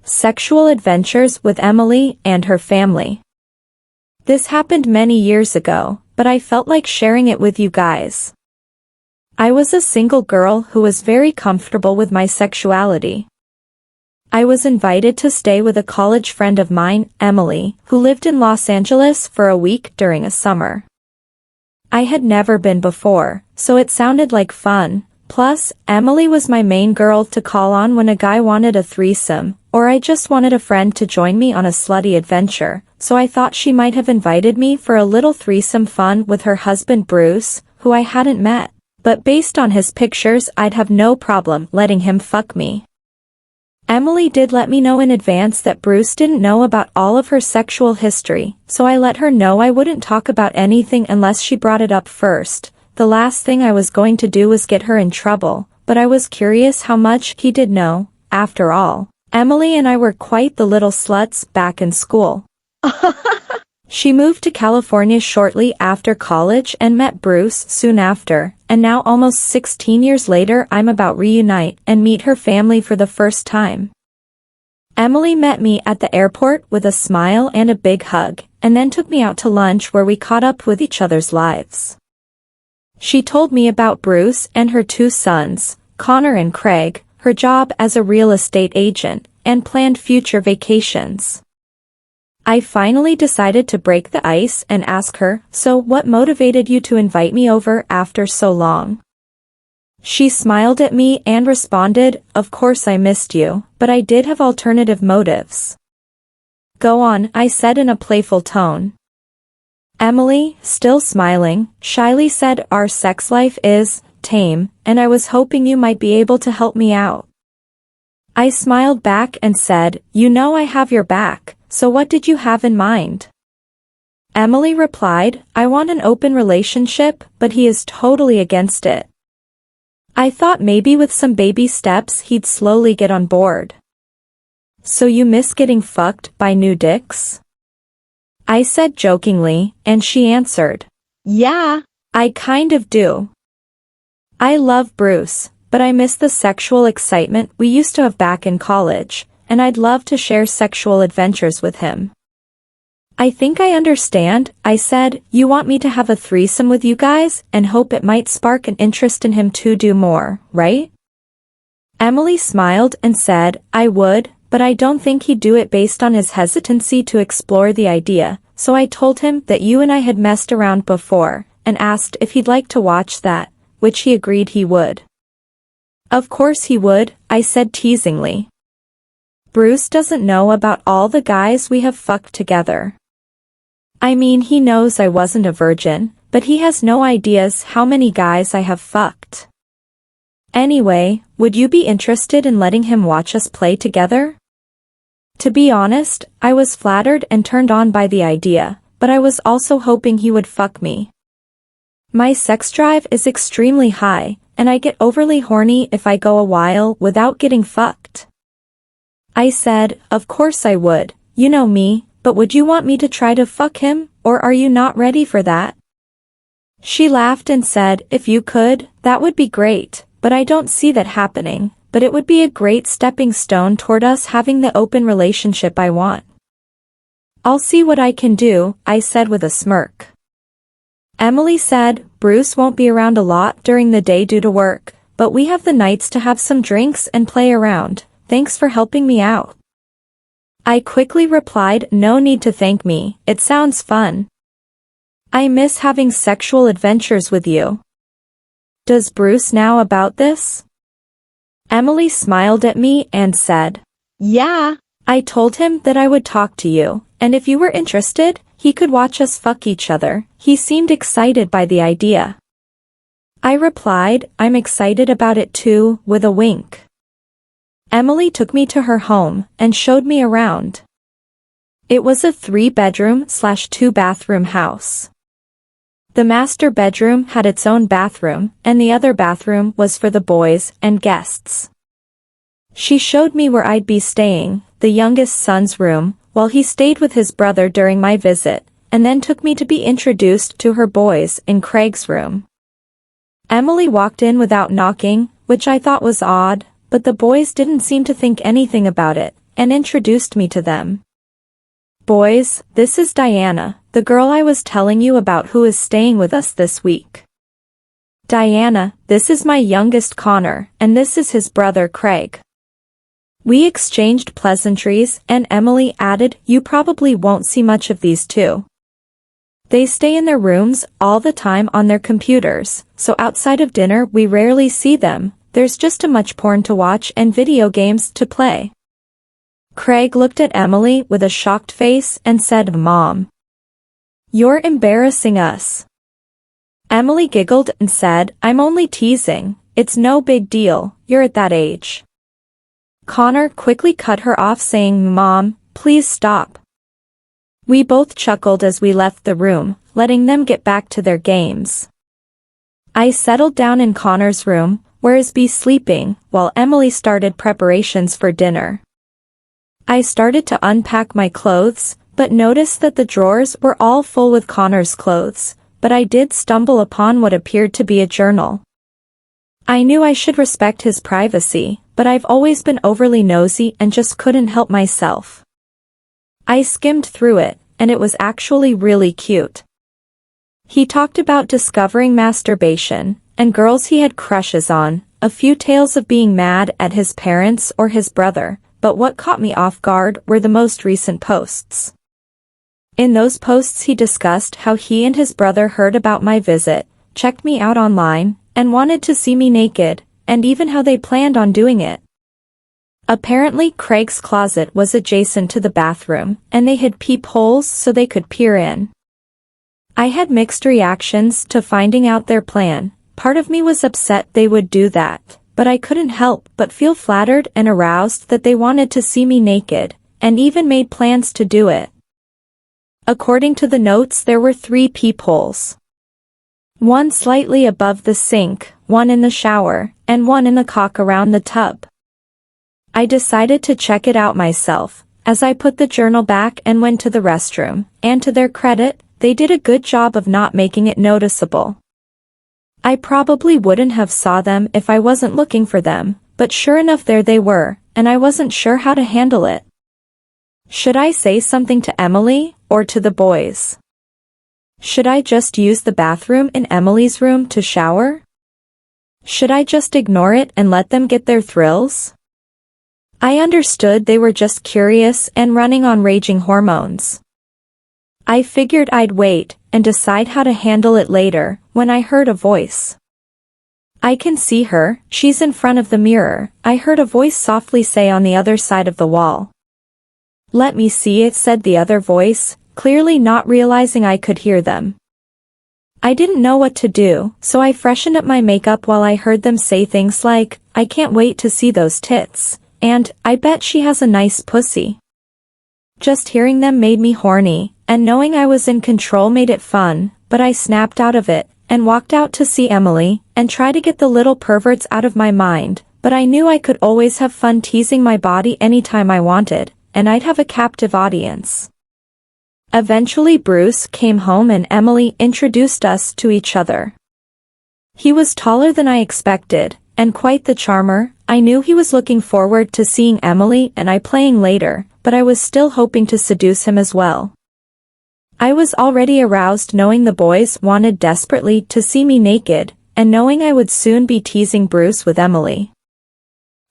Sexual adventures with Emily and her family. This happened many years ago, but I felt like sharing it with you guys. I was a single girl who was very comfortable with my sexuality. I was invited to stay with a college friend of mine, Emily, who lived in Los Angeles for a week during a summer. I had never been before, so it sounded like fun. Plus, Emily was my main girl to call on when a guy wanted a threesome, or I just wanted a friend to join me on a slutty adventure, so I thought she might have invited me for a little threesome fun with her husband Bruce, who I hadn't met, but based on his pictures I'd have no problem letting him fuck me. Emily did let me know in advance that Bruce didn't know about all of her sexual history, so I let her know I wouldn't talk about anything unless she brought it up first. The last thing I was going to do was get her in trouble, but I was curious how much he did know. After all, Emily and I were quite the little sluts back in school. She moved to California shortly after college and met Bruce soon after, and now almost 16 years later I'm about reunite and meet her family for the first time. Emily met me at the airport with a smile and a big hug, and then took me out to lunch where we caught up with each other's lives. She told me about Bruce and her two sons, Connor and Craig, her job as a real estate agent, and planned future vacations. I finally decided to break the ice and ask her, "So what motivated you to invite me over after so long?" She smiled at me and responded, "Of course I missed you, but I did have alternative motives." "Go on," I said in a playful tone. Emily, still smiling, shyly said, "Our sex life is tame, and I was hoping you might be able to help me out." I smiled back and said, "You know I have your back, so what did you have in mind?" Emily replied, "I want an open relationship, but he is totally against it." I thought maybe with some baby steps he'd slowly get on board. "So you miss getting fucked by new dicks?" I said jokingly, and she answered, "Yeah, I kind of do. I love Bruce, but I miss the sexual excitement we used to have back in college, and I'd love to share sexual adventures with him." "I think I understand," I said. "You want me to have a threesome with you guys and hope it might spark an interest in him to do more, right?" Emily smiled and said, "I would, but I don't think he'd do it based on his hesitancy to explore the idea, so I told him that you and I had messed around before, and asked if he'd like to watch that, which he agreed he would." "Of course he would," I said teasingly. "Bruce doesn't know about all the guys we have fucked together. I mean, he knows I wasn't a virgin, but he has no ideas how many guys I have fucked. Anyway, would you be interested in letting him watch us play together?" To be honest, I was flattered and turned on by the idea, but I was also hoping he would fuck me. My sex drive is extremely high, and I get overly horny if I go a while without getting fucked. I said, "Of course I would, you know me, but would you want me to try to fuck him, or are you not ready for that?" She laughed and said, "If you could, that would be great, but I don't see that happening. But it would be a great stepping stone toward us having the open relationship I want." "I'll see what I can do," I said with a smirk. Emily said, "Bruce won't be around a lot during the day due to work, but we have the nights to have some drinks and play around. Thanks for helping me out." I quickly replied, "No need to thank me, it sounds fun. I miss having sexual adventures with you. Does Bruce know about this?" Emily smiled at me and said, "Yeah, I told him that I would talk to you, and if you were interested, he could watch us fuck each other. He seemed excited by the idea." I replied, "I'm excited about it too," with a wink. Emily took me to her home and showed me around. It was a 3-bedroom/2-bathroom house. The master bedroom had its own bathroom, and the other bathroom was for the boys and guests. She showed me where I'd be staying, the youngest son's room, while he stayed with his brother during my visit, and then took me to be introduced to her boys in Craig's room. Emily walked in without knocking, which I thought was odd, but the boys didn't seem to think anything about it, and introduced me to them. "Boys, this is Diana, the girl I was telling you about who is staying with us this week. Diana, this is my youngest Connor, and this is his brother Craig." We exchanged pleasantries, and Emily added, "You probably won't see much of these two. They stay in their rooms all the time on their computers, so outside of dinner we rarely see them. There's just too much porn to watch and video games to play." Craig looked at Emily with a shocked face and said, "Mom, you're embarrassing us." Emily giggled and said, "I'm only teasing, it's no big deal, you're at that age." Connor quickly cut her off saying, "Mom, please stop." We both chuckled as we left the room, letting them get back to their games. I settled down in Connor's room, where he's sleeping, while Emily started preparations for dinner. I started to unpack my clothes, but noticed that the drawers were all full with Connor's clothes, but I did stumble upon what appeared to be a journal. I knew I should respect his privacy, but I've always been overly nosy and just couldn't help myself. I skimmed through it, and it was actually really cute. He talked about discovering masturbation, and girls he had crushes on, a few tales of being mad at his parents or his brother, but what caught me off guard were the most recent posts. In those posts he discussed how he and his brother heard about my visit, checked me out online, and wanted to see me naked, and even how they planned on doing it. Apparently Craig's closet was adjacent to the bathroom, and they had peepholes so they could peer in. I had mixed reactions to finding out their plan. Part of me was upset they would do that, but I couldn't help but feel flattered and aroused that they wanted to see me naked, and even made plans to do it. According to the notes, there were 3 peepholes. One slightly above the sink, one in the shower, and one in the cock around the tub. I decided to check it out myself, as I put the journal back and went to the restroom, and to their credit, they did a good job of not making it noticeable. I probably wouldn't have saw them if I wasn't looking for them, but sure enough there they were, and I wasn't sure how to handle it. Should I say something to Emily, or to the boys? Should I just use the bathroom in Emily's room to shower? Should I just ignore it and let them get their thrills? I understood they were just curious and running on raging hormones. I figured I'd wait and decide how to handle it later, when I heard a voice. "I can see her, she's in front of the mirror," I heard a voice softly say on the other side of the wall. "Let me see it," said the other voice, clearly not realizing I could hear them. I didn't know what to do, so I freshened up my makeup while I heard them say things like, "I can't wait to see those tits," and, "I bet she has a nice pussy." Just hearing them made me horny, and knowing I was in control made it fun, but I snapped out of it, and walked out to see Emily, and try to get the little perverts out of my mind, but I knew I could always have fun teasing my body anytime I wanted, and I'd have a captive audience. Eventually Bruce came home and Emily introduced us to each other. He was taller than I expected, and quite the charmer. I knew he was looking forward to seeing Emily and I playing later, but I was still hoping to seduce him as well. I was already aroused knowing the boys wanted desperately to see me naked, and knowing I would soon be teasing Bruce with Emily.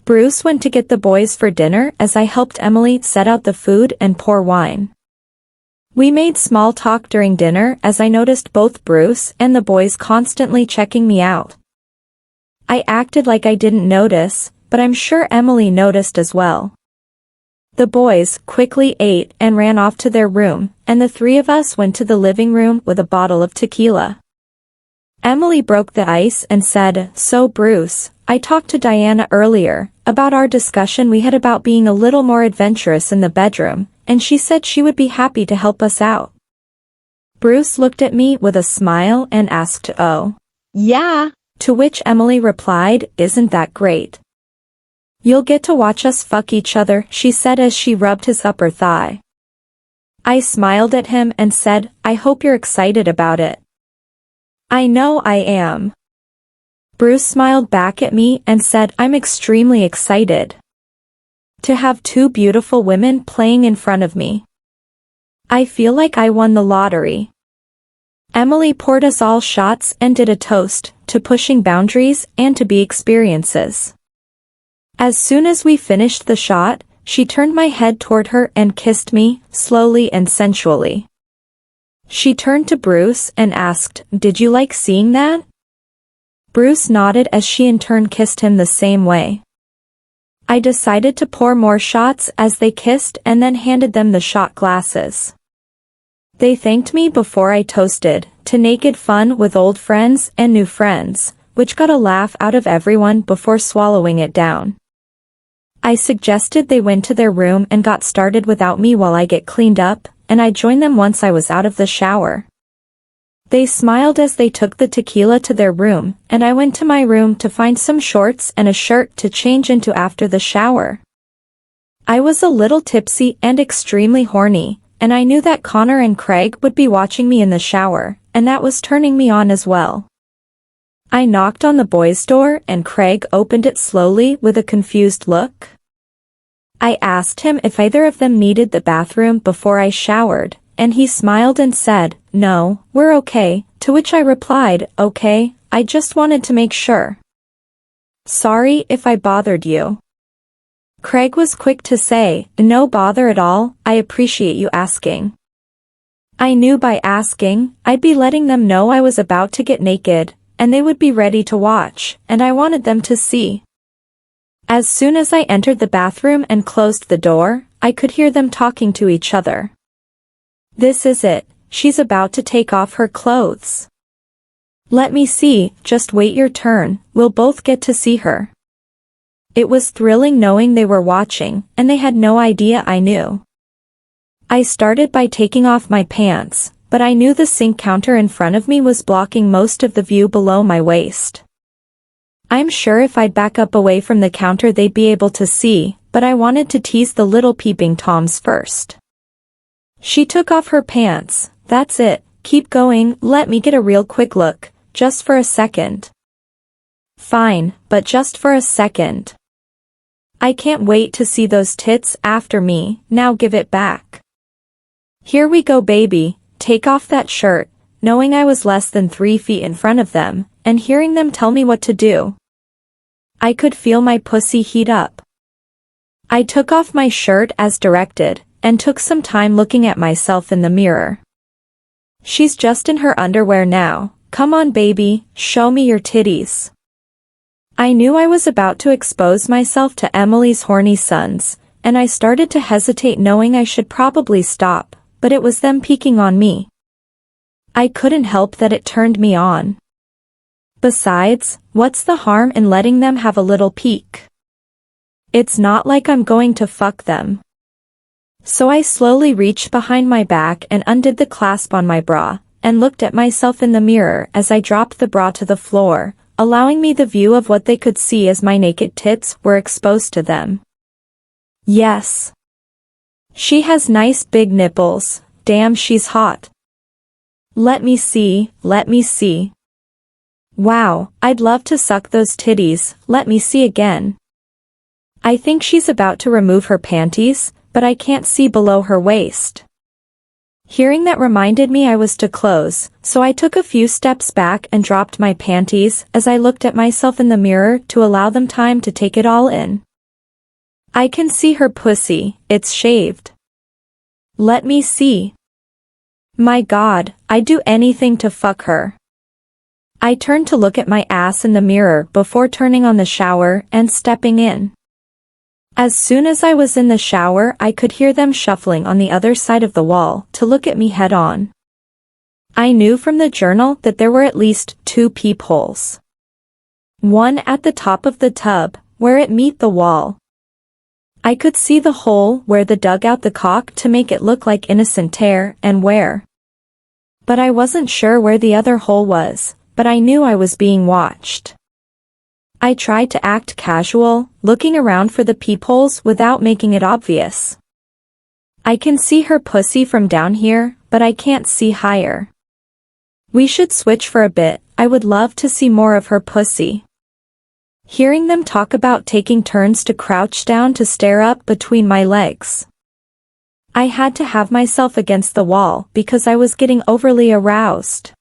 Bruce went to get the boys for dinner as I helped Emily set out the food and pour wine. We made small talk during dinner as I noticed both Bruce and the boys constantly checking me out. I acted like I didn't notice, but I'm sure Emily noticed as well. The boys quickly ate and ran off to their room, and the 3 of us went to the living room with a bottle of tequila. Emily broke the ice and said, "So Bruce, I talked to Diana earlier, about our discussion we had about being a little more adventurous in the bedroom, and she said she would be happy to help us out." Bruce looked at me with a smile and asked, "Oh, yeah?" To which Emily replied, "Isn't that great? You'll get to watch us fuck each other," she said as she rubbed his upper thigh. I smiled at him and said, "I hope you're excited about it." "I know I am." Bruce smiled back at me and said, "I'm extremely excited." To have two beautiful women playing in front of me. I feel like I won the lottery. Emily poured us all shots and did a toast to pushing boundaries and to be experiences. As soon as we finished the shot, she turned my head toward her and kissed me, slowly and sensually. She turned to Bruce and asked, "Did you like seeing that?" Bruce nodded as she in turn kissed him the same way. I decided to pour more shots as they kissed and then handed them the shot glasses. They thanked me before I toasted to naked fun with old friends and new friends, which got a laugh out of everyone before swallowing it down. I suggested they went to their room and got started without me while I get cleaned up, and I joined them once I was out of the shower. They smiled as they took the tequila to their room, and I went to my room to find some shorts and a shirt to change into after the shower. I was a little tipsy and extremely horny, and I knew that Connor and Craig would be watching me in the shower, and that was turning me on as well. I knocked on the boys' door and Craig opened it slowly with a confused look. I asked him if either of them needed the bathroom before I showered, and he smiled and said, "No, we're okay," to which I replied, "Okay, I just wanted to make sure. Sorry if I bothered you." Craig was quick to say, "No bother at all, I appreciate you asking." I knew by asking, I'd be letting them know I was about to get naked, and they would be ready to watch, and I wanted them to see. As soon as I entered the bathroom and closed the door, I could hear them talking to each other. "This is it, she's about to take off her clothes. Let me see, just wait your turn, we'll both get to see her." It was thrilling knowing they were watching, and they had no idea I knew. I started by taking off my pants, but I knew the sink counter in front of me was blocking most of the view below my waist. I'm sure if I'd back up away from the counter they'd be able to see, but I wanted to tease the little peeping toms first. She took off her pants. "That's it, keep going, let me get a real quick look, just for a second." "Fine, but just for a second. I can't wait to see those tits after me, now give it back." "Here we go baby, take off that shirt," knowing I was less than 3 feet in front of them, and hearing them tell me what to do. I could feel my pussy heat up. I took off my shirt as directed, and took some time looking at myself in the mirror. "She's just in her underwear now, come on baby, show me your titties." I knew I was about to expose myself to Emily's horny sons, and I started to hesitate knowing I should probably stop, but it was them peeking on me. I couldn't help that it turned me on. Besides, what's the harm in letting them have a little peek? It's not like I'm going to fuck them. So I slowly reached behind my back and undid the clasp on my bra, and looked at myself in the mirror as I dropped the bra to the floor, allowing me the view of what they could see as my naked tits were exposed to them. Yes. She has nice big nipples, damn she's hot. Let me see, let me see. Wow, I'd love to suck those titties, let me see again. I think she's about to remove her panties, but I can't see below her waist. Hearing that reminded me I was to close, so I took a few steps back and dropped my panties as I looked at myself in the mirror to allow them time to take it all in. I can see her pussy, it's shaved. Let me see. My God, I'd do anything to fuck her. I turned to look at my ass in the mirror before turning on the shower and stepping in. As soon as I was in the shower I could hear them shuffling on the other side of the wall to look at me head on. I knew from the journal that there were at least 2 peepholes. One at the top of the tub, where it met the wall. I could see the hole where they dug out the cock to make it look like innocent tear and where. But I wasn't sure where the other hole was, but I knew I was being watched. I tried to act casual, looking around for the peepholes without making it obvious. I can see her pussy from down here, but I can't see higher. We should switch for a bit, I would love to see more of her pussy. hearing them talk about taking turns to crouch down to stare up between my legs. I had to have myself against the wall because I was getting overly aroused.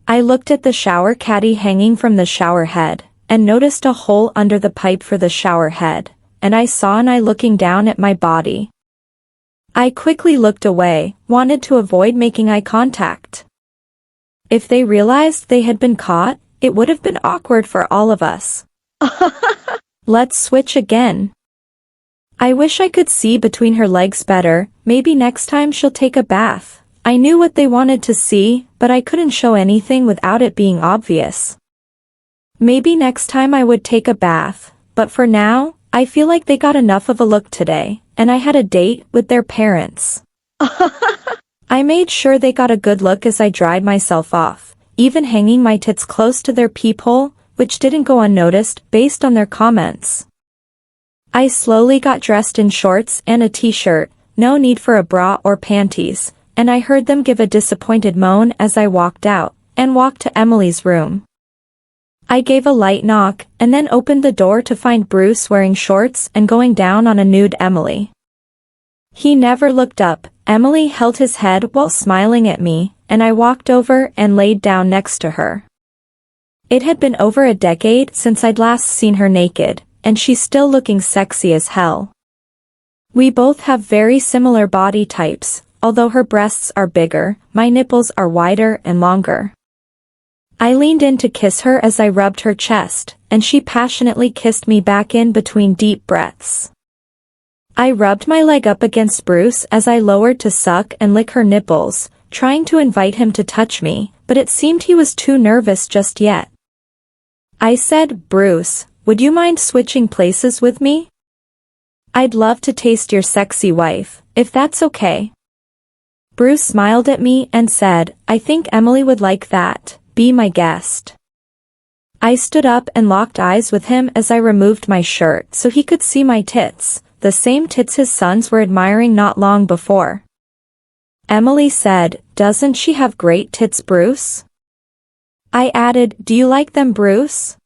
I looked at the shower caddy hanging from the shower head, and noticed a hole under the pipe for the shower head, and I saw an eye looking down at my body. I quickly looked away, wanted to avoid making eye contact. If they realized they had been caught, it would have been awkward for all of us. Let's switch again. I wish I could see between her legs better, maybe next time she'll take a bath. I knew what they wanted to see, but I couldn't show anything without it being obvious. Maybe next time I would take a bath, but for now, I feel like they got enough of a look today, and I had a date with their parents. I made sure they got a good look as I dried myself off, even hanging my tits close to their peephole, which didn't go unnoticed based on their comments. I slowly got dressed in shorts and a t-shirt, no need for a bra or panties, and I heard them give a disappointed moan as I walked out, and walked to Emily's room. I gave a light knock, and then opened the door to find Bruce wearing shorts and going down on a nude Emily. He never looked up. Emily held his head while smiling at me, and I walked over and laid down next to her. It had been over a decade since I'd last seen her naked, and she's still looking sexy as hell. We both have very similar body types, although her breasts are bigger, my nipples are wider and longer. I leaned in to kiss her as I rubbed her chest, and she passionately kissed me back in between deep breaths. I rubbed my leg up against Bruce as I lowered to suck and lick her nipples, trying to invite him to touch me, but it seemed he was too nervous just yet. I said, "Bruce, would you mind switching places with me? I'd love to taste your sexy wife, if that's okay." Bruce smiled at me and said, "I think Emily would like that. Be my guest." I stood up and locked eyes with him as I removed my shirt so he could see my tits, the same tits his sons were admiring not long before. Emily said, "Doesn't she have great tits, Bruce?" I added, "Do you like them, Bruce?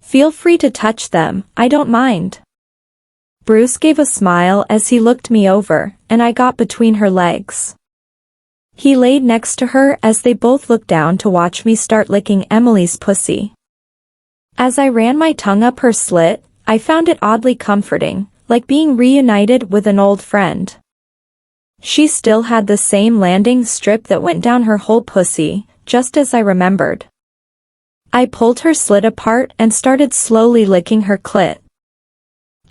Feel free to touch them, I don't mind." Bruce gave a smile as he looked me over, and I got between her legs. He laid next to her as they both looked down to watch me start licking Emily's pussy. As I ran my tongue up her slit, I found it oddly comforting, like being reunited with an old friend. She still had the same landing strip that went down her whole pussy, just as I remembered. I pulled her slit apart and started slowly licking her clit.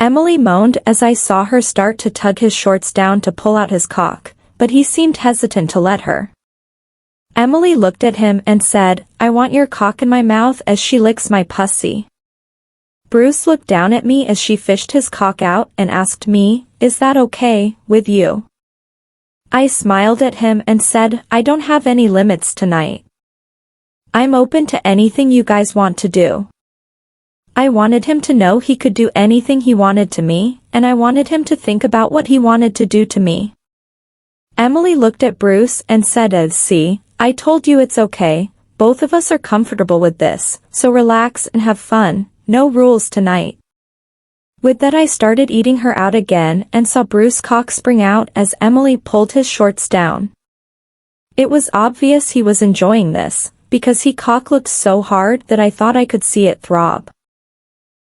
Emily moaned as I saw her start to tug his shorts down to pull out his cock, but he seemed hesitant to let her. Emily looked at him and said, "I want your cock in my mouth," as she licks my pussy. Bruce looked down at me as she fished his cock out and asked me, "Is that okay with you?" I smiled at him and said, "I don't have any limits tonight. I'm open to anything you guys want to do." I wanted him to know he could do anything he wanted to me, and I wanted him to think about what he wanted to do to me. Emily looked at Bruce and said, "See, I told you it's okay, both of us are comfortable with this, so relax and have fun, no rules tonight." With that I started eating her out again and saw Bruce's cock spring out as Emily pulled his shorts down. It was obvious he was enjoying this, because he cock looked so hard that I thought I could see it throb.